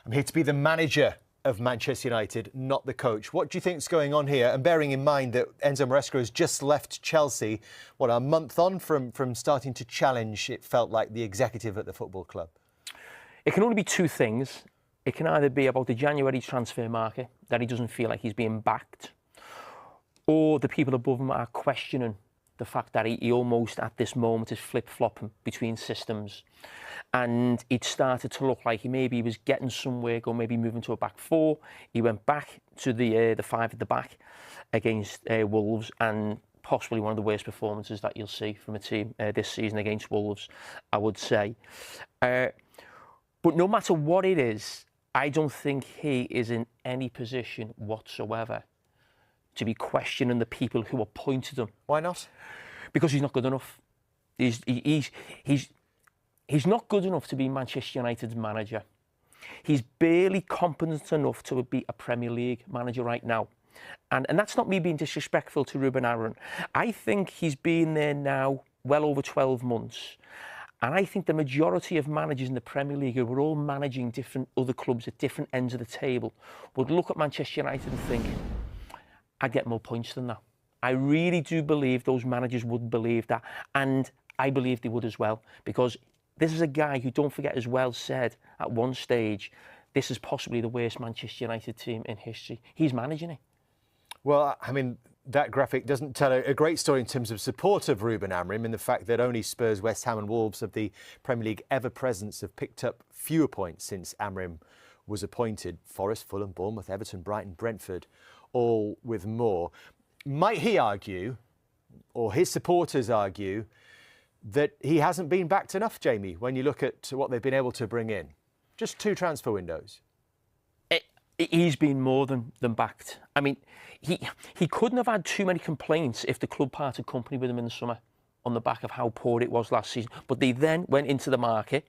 I'm here to be the manager of Manchester United, not the coach. What do you think is going on here? And bearing in mind that Enzo Maresca has just left Chelsea, a month on from starting to challenge, it felt like, the executive at the football club. It can only be two things. It can either be about the January transfer market, that he doesn't feel like he's being backed, or the people above him are questioning the fact that he almost at this moment is flip-flopping between systems. And it started to look like he was getting somewhere, or maybe moving to a back four. He went back to the five at the back against Wolves, and possibly one of the worst performances that you'll see from a team this season against Wolves, I would say. But no matter what it is, I don't think he is in any position whatsoever to be questioning the people who appointed him. Why not? Because he's not good enough. He's not good enough to be Manchester United's manager. He's barely competent enough to be a Premier League manager right now. And that's not me being disrespectful to Ruben Amorim. I think he's been there now well over 12 months. And I think the majority of managers in the Premier League, who were all managing different other clubs at different ends of the table, would look at Manchester United and think, I'd get more points than that. I really do believe those managers would believe that. And I believe they would as well. Because this is a guy who, don't forget as well, said at one stage, this is possibly the worst Manchester United team in history. He's managing it. Well, I mean, that graphic doesn't tell a great story in terms of support of Ruben Amorim, in the fact that only Spurs, West Ham and Wolves of the Premier League ever-presence have picked up fewer points since Amorim was appointed. Forest, Fulham, Bournemouth, Everton, Brighton, Brentford, all with more. Might he argue, or his supporters argue, that he hasn't been backed enough, Jamie, when you look at what they've been able to bring in? Just 2 transfer windows. He's been more than backed. I mean, he couldn't have had too many complaints if the club parted company with him in the summer on the back of how poor it was last season. But they then went into the market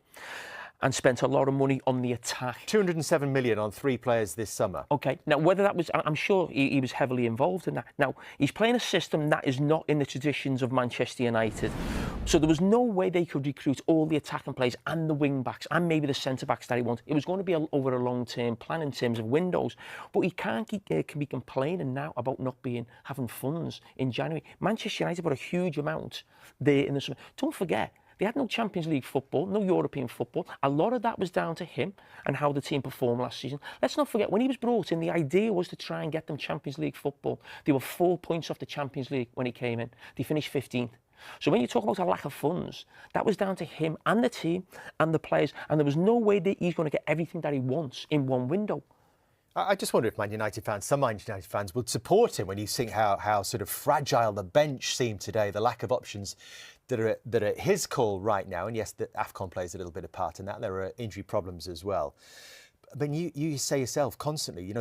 and spent a lot of money on the attack. 207 million on 3 players this summer. OK, now whether that was, I'm sure he was heavily involved in that. Now, he's playing a system that is not in the traditions of Manchester United. So there was no way they could recruit all the attacking players and the wing-backs and maybe the centre-backs that he wanted. It was going to be over a long-term plan in terms of windows. But he can't be complaining now about not having funds in January. Manchester United put a huge amount there in the summer. Don't forget, they had no Champions League football, no European football. A lot of that was down to him and how the team performed last season. Let's not forget, when he was brought in, the idea was to try and get them Champions League football. They were 4 points off the Champions League when he came in. They finished 15th. So when you talk about a lack of funds, that was down to him and the team and the players. And there was no way that he's going to get everything that he wants in one window. I just wonder if some Man United fans would support him when you think how sort of fragile the bench seemed today, the lack of options that are at his call right now. And yes, the AFCON plays a little bit of part in that. There are injury problems as well. But you say yourself constantly,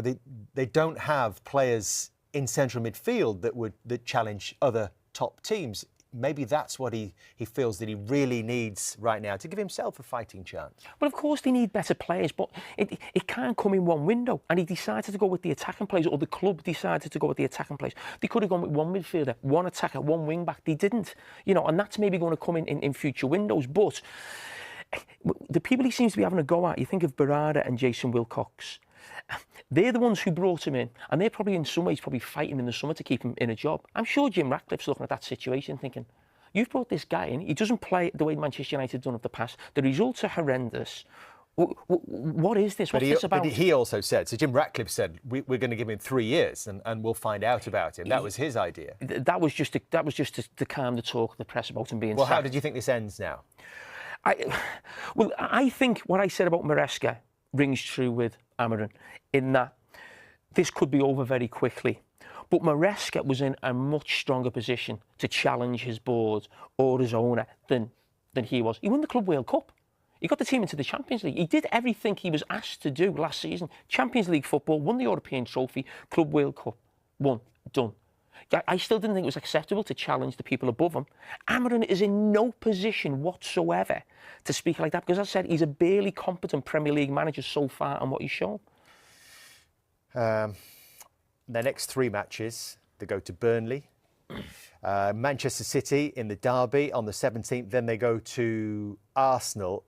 they don't have players in central midfield that challenge other top teams. Maybe that's what he feels that he really needs right now to give himself a fighting chance. Well, of course they need better players, but it can't come in one window. And he decided to go with the attacking players, or the club decided to go with the attacking players. They could have gone with one midfielder, one attacker, one wing-back. They didn't. And that's maybe going to come in future windows. But the people he seems to be having a go at, you think of Carragher and Jason Wilcox. They're the ones who brought him in, and they're probably in some ways fighting in the summer to keep him in a job. I'm sure Jim Ratcliffe's looking at that situation thinking, you've brought this guy in, he doesn't play the way Manchester United have done of the past, the results are horrendous. What is this? What's this about? But he also said, so Jim Ratcliffe said, we're going to give him 3 years and we'll find out about him. That was his idea. That was just to calm the talk of the press about him being Well, sacked. how did you think this ends now? I think what I said about Maresca rings true with Amorim, in that this could be over very quickly. But Maresca was in a much stronger position to challenge his board or his owner than he was. He won the Club World Cup. He got the team into the Champions League. He did everything he was asked to do last season. Champions League football, won the European trophy, Club World Cup, won, done. I still didn't think it was acceptable to challenge the people above him. Amorim is in no position whatsoever to speak like that, because as I said, he's a barely competent Premier League manager so far on what he's shown. Their next 3 matches, they go to Burnley, Manchester City in the derby on the 17th, then they go to Arsenal.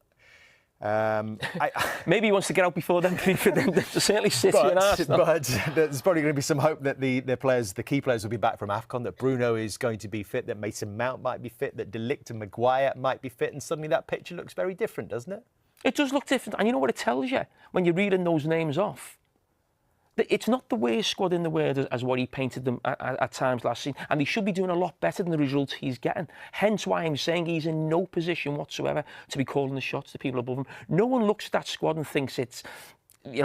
Maybe he wants to get out before them, for them to certainly City and Arsenal. But there's probably going to be some hope that the key players will be back from AFCON, that Bruno is going to be fit, that Mason Mount might be fit, that De Ligt and Maguire might be fit, and suddenly that picture looks very different, doesn't it? It does look different. And you know what it tells you when you're reading those names off? It's not the worst squad in the world as what he painted them at times last season. And he should be doing a lot better than the results he's getting. Hence why I'm saying he's in no position whatsoever to be calling the shots to people above him. No one looks at that squad and thinks it's,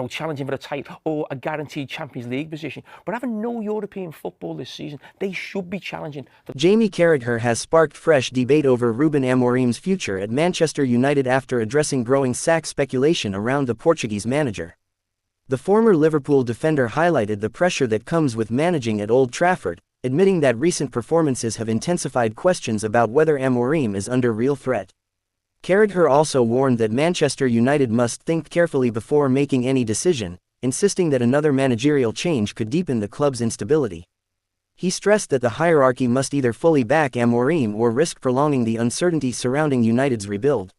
challenging for a title or a guaranteed Champions League position. But having no European football this season, they should be challenging. Jamie Carragher has sparked fresh debate over Ruben Amorim's future at Manchester United after addressing growing sack speculation around the Portuguese manager. The former Liverpool defender highlighted the pressure that comes with managing at Old Trafford, admitting that recent performances have intensified questions about whether Amorim is under real threat. Carragher also warned that Manchester United must think carefully before making any decision, insisting that another managerial change could deepen the club's instability. He stressed that the hierarchy must either fully back Amorim or risk prolonging the uncertainty surrounding United's rebuild.